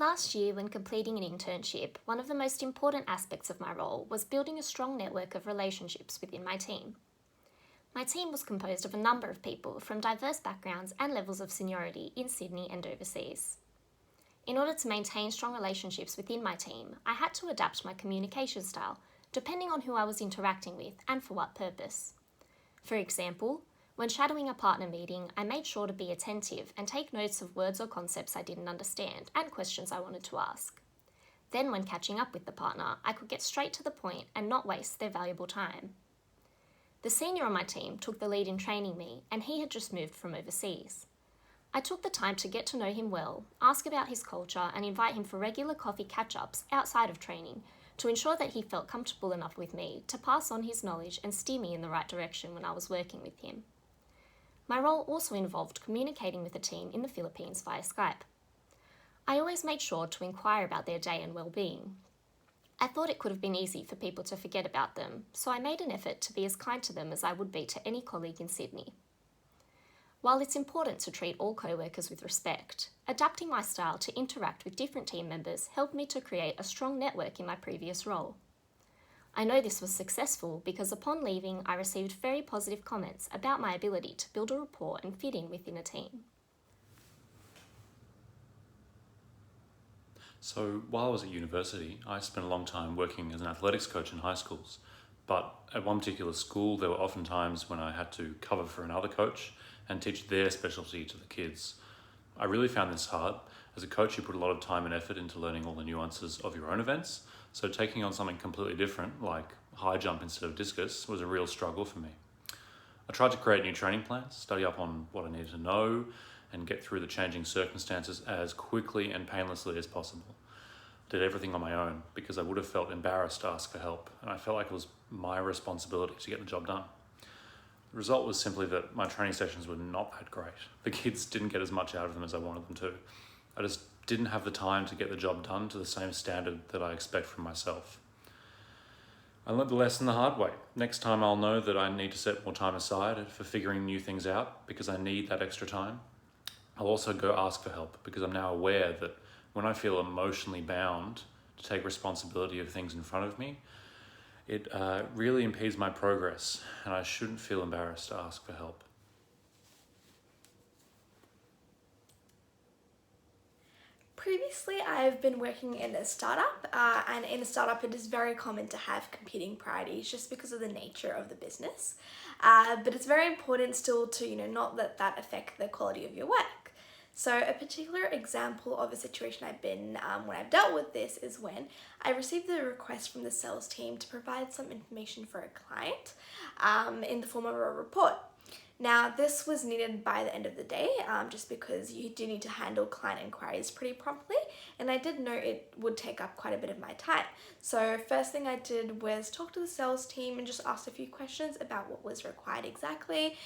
Last year, when completing an internship, one of the most important aspects of my role was building a strong network of relationships within my team. My team was composed of a number of people from diverse backgrounds and levels of seniority in Sydney and overseas. In order to maintain strong relationships within my team, I had to adapt my communication style depending on who I was interacting with and for what purpose. For example, when shadowing a partner meeting, I made sure to be attentive and take notes of words or concepts I didn't understand and questions I wanted to ask. Then, when catching up with the partner, I could get straight to the point and not waste their valuable time. The senior on my team took the lead in training me, and he had just moved from overseas. I took the time to get to know him well, ask about his culture, and invite him for regular coffee catch-ups outside of training to ensure that he felt comfortable enough with me to pass on his knowledge and steer me in the right direction when I was working with him. My role also involved communicating with the team in the Philippines via Skype. I always made sure to inquire about their day and well-being. I thought it could have been easy for people to forget about them, so I made an effort to be as kind to them as I would be to any colleague in Sydney. While it's important to treat all co-workers with respect, adapting my style to interact with different team members helped me to create a strong network in my previous role. I know this was successful because upon leaving, I received very positive comments about my ability to build a rapport and fit in within a team. So while I was at university, I spent a long time working as an athletics coach in high schools. But at one particular school, there were often times when I had to cover for another coach and teach their specialty to the kids. I really found this hard. As a coach, you put a lot of time and effort into learning all the nuances of your own events, so taking on something completely different, like high jump instead of discus, was a real struggle for me. I tried to create new training plans, study up on what I needed to know, and get through the changing circumstances as quickly and painlessly as possible. I did everything on my own because I would have felt embarrassed to ask for help, and I felt like it was my responsibility to get the job done. The result was simply that my training sessions were not that great. The kids didn't get as much out of them as I wanted them to. I just didn't have the time to get the job done to the same standard that I expect from myself. I learned the lesson the hard way. Next time I'll know that I need to set more time aside for figuring new things out because I need that extra time. I'll also go ask for help because I'm now aware that when I feel emotionally bound to take responsibility of things in front of me, it really impedes my progress, and I shouldn't feel embarrassed to ask for help. Previously, I've been working in a startup, and in a startup it is very common to have competing priorities just because of the nature of the business. But it's very important still to not let that affect the quality of your work. So a particular example of a situation I've been when I've dealt with this is when I received the request from the sales team to provide some information for a client in the form of a report. Now, this was needed by the end of the day, just because you do need to handle client inquiries pretty promptly, and I did know it would take up quite a bit of my time. So first thing I did was talk to the sales team and just ask a few questions about what was required exactly,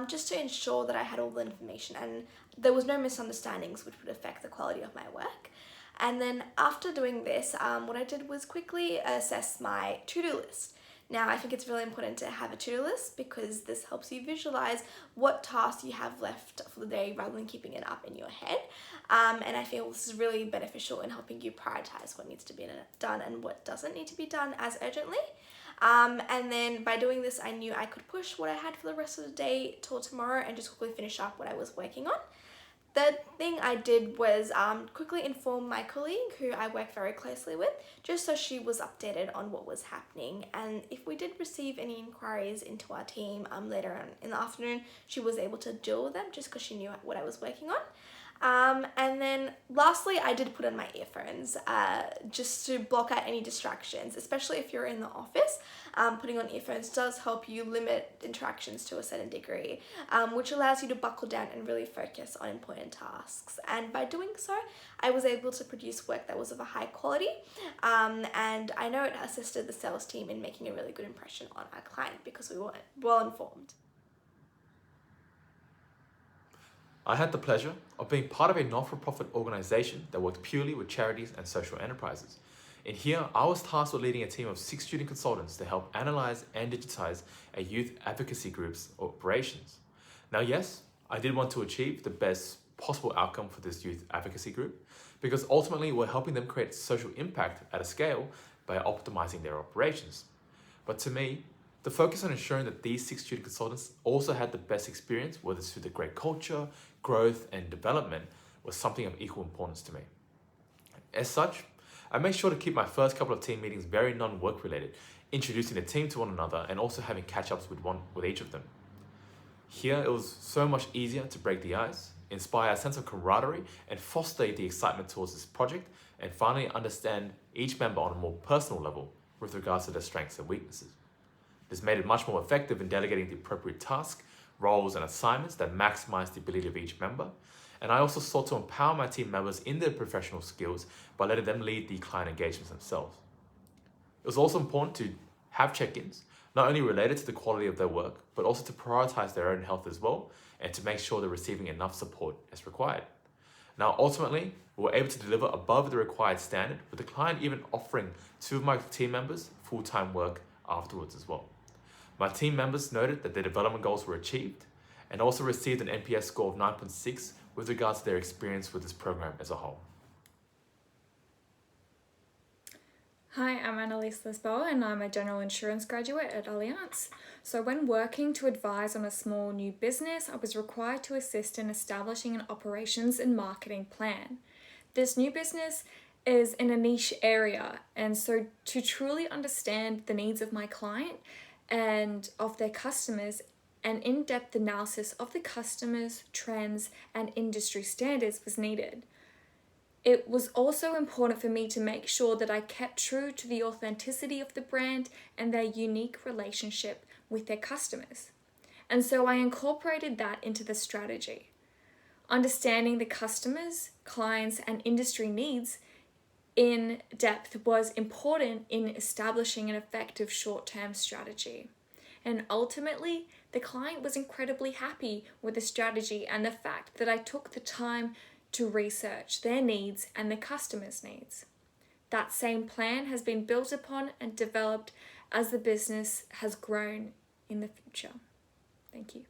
just to ensure that I had all the information and there was no misunderstandings which would affect the quality of my work. And then after doing this, what I did was quickly assess my to-do list. Now, I think it's really important to have a to-do list because this helps you visualize what tasks you have left for the day rather than keeping it up in your head. And I feel this is really beneficial in helping you prioritize what needs to be done and what doesn't need to be done as urgently. And then by doing this, I knew I could push what I had for the rest of the day till tomorrow and just quickly finish up what I was working on. The thing I did was quickly inform my colleague who I work very closely with, just so she was updated on what was happening. And if we did receive any inquiries into our team later on in the afternoon, she was able to deal with them just because she knew what I was working on. And then lastly, I did put on my earphones just to block out any distractions, especially if you're in the office. Putting on earphones does help you limit interactions to a certain degree, which allows you to buckle down and really focus on important tasks. And by doing so, I was able to produce work that was of a high quality, and I know it assisted the sales team in making a really good impression on our client because we were well informed. I had the pleasure of being part of a not-for-profit organization that worked purely with charities and social enterprises. In here, I was tasked with leading a team of 6 student consultants to help analyze and digitize a youth advocacy group's operations. Now, yes, I did want to achieve the best possible outcome for this youth advocacy group, because ultimately we're helping them create social impact at a scale by optimizing their operations. But to me, the focus on ensuring that these 6 student consultants also had the best experience, whether it's through the great culture, growth, and development, was something of equal importance to me. As such, I made sure to keep my first couple of team meetings very non-work related, introducing the team to one another and also having catch-ups with each of them. Here, it was so much easier to break the ice, inspire a sense of camaraderie, and foster the excitement towards this project, and finally understand each member on a more personal level with regards to their strengths and weaknesses. This made it much more effective in delegating the appropriate tasks, roles, and assignments that maximize the ability of each member. And I also sought to empower my team members in their professional skills by letting them lead the client engagements themselves. It was also important to have check-ins, not only related to the quality of their work, but also to prioritize their own health as well, and to make sure they're receiving enough support as required. Now, ultimately, we were able to deliver above the required standard, with the client even offering 2 of my team members full-time work afterwards as well. My team members noted that their development goals were achieved and also received an NPS score of 9.6 with regards to their experience with this program as a whole. Hi, I'm Annalise Lisboa and I'm a general insurance graduate at Allianz. So when working to advise on a small new business, I was required to assist in establishing an operations and marketing plan. This new business is in a niche area, and so to truly understand the needs of my client and of their customers, an in-depth analysis of the customers, trends, and industry standards was needed. It was also important for me to make sure that I kept true to the authenticity of the brand and their unique relationship with their customers. And so I incorporated that into the strategy. Understanding the customers, clients, and industry needs in depth was important in establishing an effective short-term strategy. And ultimately, the client was incredibly happy with the strategy and the fact that I took the time to research their needs and the customer's needs. That same plan has been built upon and developed as the business has grown in the future. Thank you.